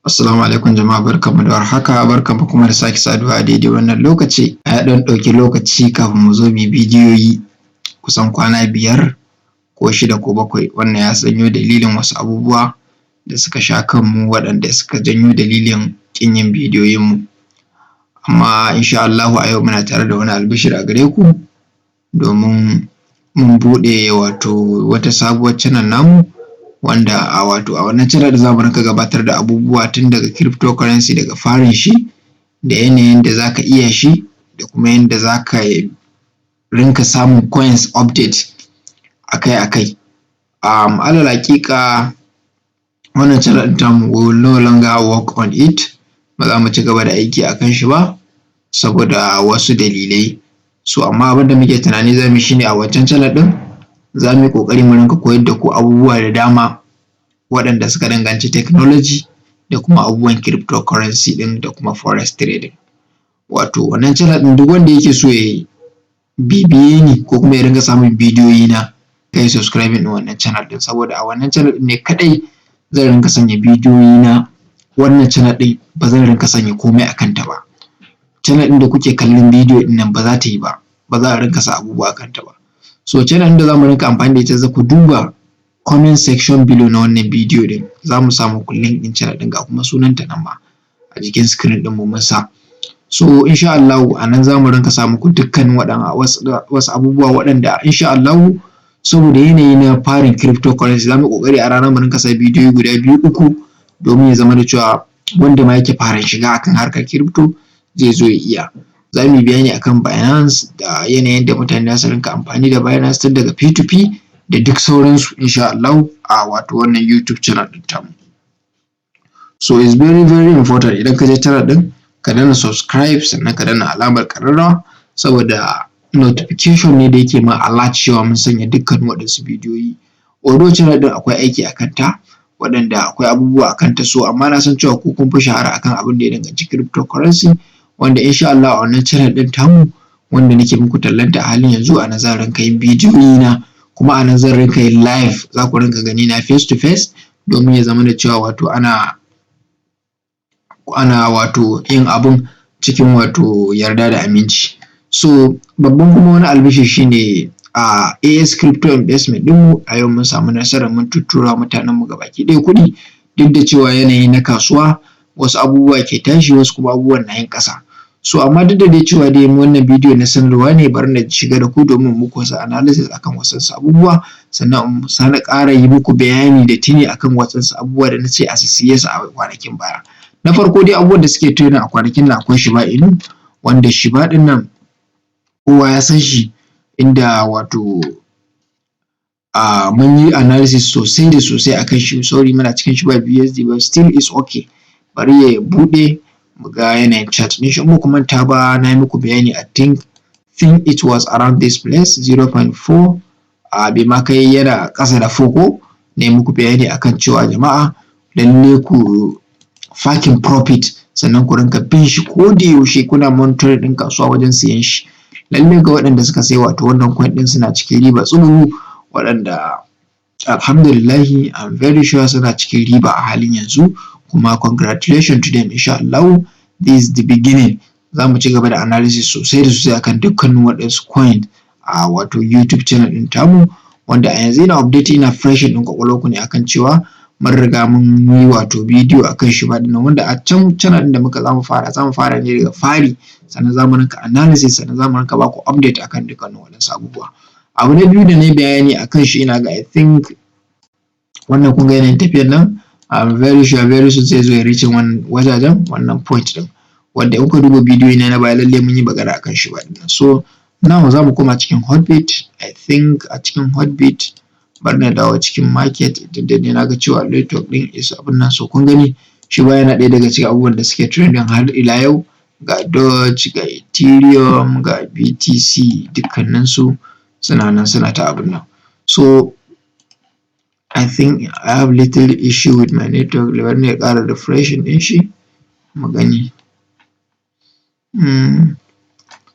Assalamu alaikum jama'a, barkanmu da warhaka, barkanmu kuma da sake saduwa a daidai wannan lokaci. Ya ɗan ɗauki lokaci kafin mu zo mu yi bidiyoyi kusan kwana 5 ko 6 ko 7. Wannan ya janyo dalilin wasu abubuwa da suka sha kanmu waɗanda suka janyo dalilin ƙin yin bidiyoyinmu. Amma insha Allahu a yau muna tare da wani albishir a gare ku, domin mun buɗe wata sabuwar channel namu, wanda a wannan channel za mu rinka gabatar da abubuwa tun daga cryptocurrency daga farin shi, da yanayin da za ka iya shi, da kuma yanda za ka rinka samun coins update akai-akai. Alal haƙiƙa wannan channel ɗin tamu we will no longer work on it, ba za mu ci gaba da aiki a kan shi ba saboda wasu dalilai. So amma abin da muke tunani za mu yi shi ne, a wancan channel ɗin za mu yi ƙoƙari mu rinka koyar da ku abubuwa da dama waɗanda suka danganci technology da kuma abubuwan cryptocurrency ɗin da kuma forex trading. Wannan channel ɗin duk wanda yake so ya bibiye ni ko kuma ya ringa samun bidiyoyi na, ya yi subscribing ɗin wannan channel ɗin, saboda a wannan channel ɗin ne kaɗai zan rinka sanya bidiyoyi na. Wannan channel ɗin ba zan rinka sanya komai a kanta ba. Channel ɗin da kuke kallon bidiyo ɗin nan ba za ta yi ba, ba za a rinka sa abubuwa a kanta ba. So channel ɗin da za mu rinka amfani da ita, za ku duba comment section below na wannan bidiyo ɗin, za mu sa muku link ɗin channel ɗin, ga kuma sunanta nan ma a jikin screen ɗin mu mun sa. So insha Allahu a nan za mu rinka sa muku dukkanin wasu abubuwa waɗanda insha Allahu, saboda yanayi na farin cryptocurrency, za mu yi ƙoƙari a rana mu rinka sa bidiyoyi guda 2-3, domin ya zama da cewa wanda ma yake fara shiga akan harkar crypto zai zo ya iya. Za mu yi bayani akan Binance da yanayin da mutane za su rinka amfani da Binance tun daga P2P da duk sauransu insha Allahu a wannan YouTube channel ɗin tamu. So it's very very important, idan ka je channel ɗin ka danna subscribe, sannan ka danna alamar ƙararrawa, saboda notification ne da yake ma alert cewa mun sanya dukkanin waɗansu bidiyoyi. Although channel ɗin akwai aiki a kanta, waɗanda akwai abubuwa a kanta, so amma na san cewa ku kun fi shahara akan abin da ya danganci cryptocurrency, wanda insha Allah a wannan channel ɗin tamu wanda nake muku tallanta a halin yanzu, a nan zan rinka yin bidiyoyi na, kuma a nan zan rinka yin live, za ku rinka gani na face to face, domin ya zama da cewa ana yin abun cikin yarda da aminci. So babban kuma wani albishir shine a AS Crypto Investment ɗinmu, a yau mun samu nasarar mun tuttura mutanen mu gabaki ɗaya kuɗi, duk da cewa yanayi na kasuwa wasu abubuwa ke tashi, wasu kuma abubuwan na yin ƙasa. So amma duk da dai cewa dai wannan bidiyo na sanarwa ne, bari na shiga da ku domin muku wasu analysis akan wasu abubuwa, sannan na ƙara yi muku bayani da tuni akan wasu abubuwa da na ce a siye su a kwanakin baya. Na farko dai, abubuwan da suke trending a kwanakin nan akwai Shiba Inu, wanda Shiba ɗin nan kowa ya san shi, inda mun yi analysis sosai da sosai akan shi. Sorry, muna cikin Shiba BSD, but still is okay. Bari ya buɗe mu ga yanayin chart ɗin shi. In ba ku manta ba, na yi muku bayani, I think it was around this place 0.4, bai ma kai, yana ƙasa da 4 ko. Na yi muku bayani akan cewa jama'a lalle ku fakin profit, sannan ku rinka bin shi ko da yaushe, kuna monitoring ɗin kasuwa wajen siyan shi. Lalle ga waɗanda suka sai wannan coin ɗin suna cikin riba tsuru, waɗanda alhamdulillahi I'm very sure suna cikin riba a halin yanzu, kuma congratulations to them. Insha Allah this is the beginning. Za mu ci gaba da analysis sosai da sosai akan dukkanin waɗansu coin a YouTube channel ɗin tamu, wanda a yanzu ina update, ina fresh ɗin kwakwalwarku ne akan cewa mun riga mun yi bidiyo akan Shiba ɗin nan, wanda a can channel ɗin da za mu fara ne daga fari, sannan za mu rinka analysis, sannan za mu rinka ba ku update akan dukkanin waɗansu abubuwa. Abu na biyu da na yi bayani akan shi, ina ga I think wannan kun ga yanayin tafiyar nan, I'm very sure very soon zai zo ya reach wannan point ɗin, wanda in kuka duba bidiyoyi na baya, lalle mun yi magana akan Shiba ɗin nan. So now za mu koma cikin Hotbit. I think a cikin Hotbit, bari na dawo cikin market, da dai na ga cewa network ɗin is abin nan. So kun gani Shiba yana ɗaya daga cikin abubuwan da suke trending har ila yau. Ga Doge, ga Ethereum, ga BTC, dukkaninsu suna nan suna ta abin nan. So I think I have little issue with my network. Bari na ƙara refreshing ɗin shi mu gani.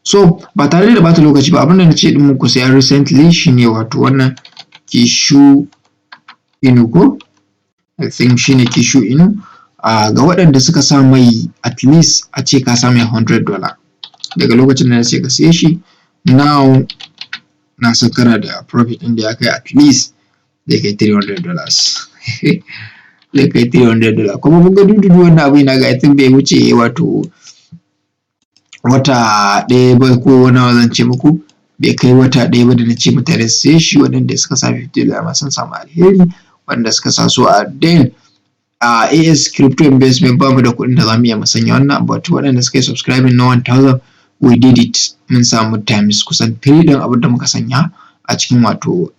So ba tare da bata lokaci ba, abin da na ce ɗin muku sai recently shine wannan Kishu Inu ko, I think shine Kishu Inu. ga waɗanda suka sa mai at least a ce ka sa mai $100 daga lokacin da na ce ka siye shi, now na san kana da profit ɗin da ya kai at least zai kai $300 zai kai $300 kuma kun ga dudu wannan abu ina ga I think bai wuce wato wata ɗaya ba ko nawa zan ce muku, bai kai wata ɗaya ba da na ce mutane su siye shi. Waɗanda suka sa $50 ma sun samu alheri, wanda suka sa su a then AS crypto investment ba mu da kuɗin da za mu iya musanya wannan, but waɗanda suka yi subscribing na 1000 we did it, mun samu times kusan 3 ɗin abin da muka sanya a cikin wato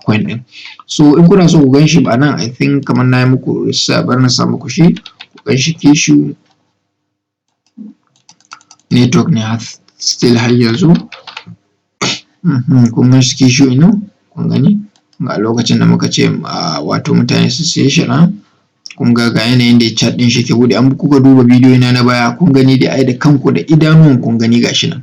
coin ɗin. So in kuna so ku gan shi ba nan I think kamar na yi muku bari na sa muku shi ku gan shi kishu network ne still har yanzu. Kun gan shi kishu ina kun gani ga lokacin da muka ce wato mutane su siye shi na, kun ga yanayin da chat ɗin shi ke buɗe. An kuka duba bidiyo na baya kun gani da ai da kanku da idanuwan kun gani gashi nan,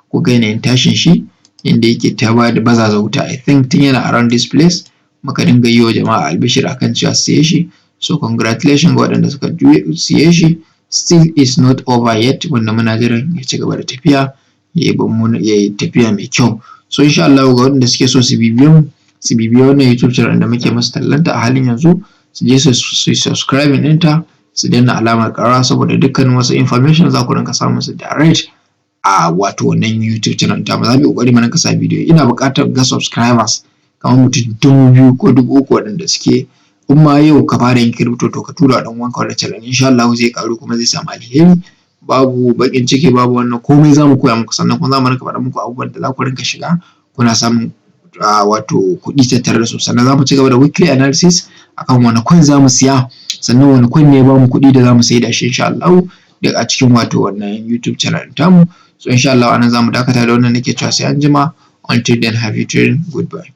ku ga yanayin tashin shi inda yake ta ba da bazaza wuta. I think tun yana around this place muka dinga yi wa jama'a albishir akan cewa su siye shi. So congratulations ga waɗanda suka siye shi, still is not over yet, wanda muna jiran ya ci gaba da tafiya ya yi tafiya mai kyau. So insha Allah ga waɗanda suke so su bibiya wannan YouTube channel da muke musu tallanta a halin yanzu, su je su subscribe ɗinta, su danna alamar ƙara saboda dukkanin wasu information za ku rinka samun su direct a wato wannan YouTube channel ta mu. Za mu yi ƙoƙari mu rinka sa bidiyo. Ina buƙatar ga subscribers kamar mutum 2000 ko 3000 waɗanda suke, in ma yau ka fara yin crypto to ka tura ɗan uwanka wannan channel, insha Allah zai ƙaru kuma zai samu alheri. Babu baƙin ciki, babu wannan, komai za mu koya muku, sannan kuma za mu rinka faɗa muku abubuwan da za ku rinka shiga kuna samun wato kuɗi tattare da su. Sannan za mu ci gaba da weekly analysis akan wani coin za mu siya, sannan wani coin ne ya ba mu kuɗi da za mu saida shi insha Allah daga a cikin wato wannan YouTube channel tamu. So insha Allah anan za mu dakata da wannan, nake cewa sai anjima. Until then, have a good day. Goodbye.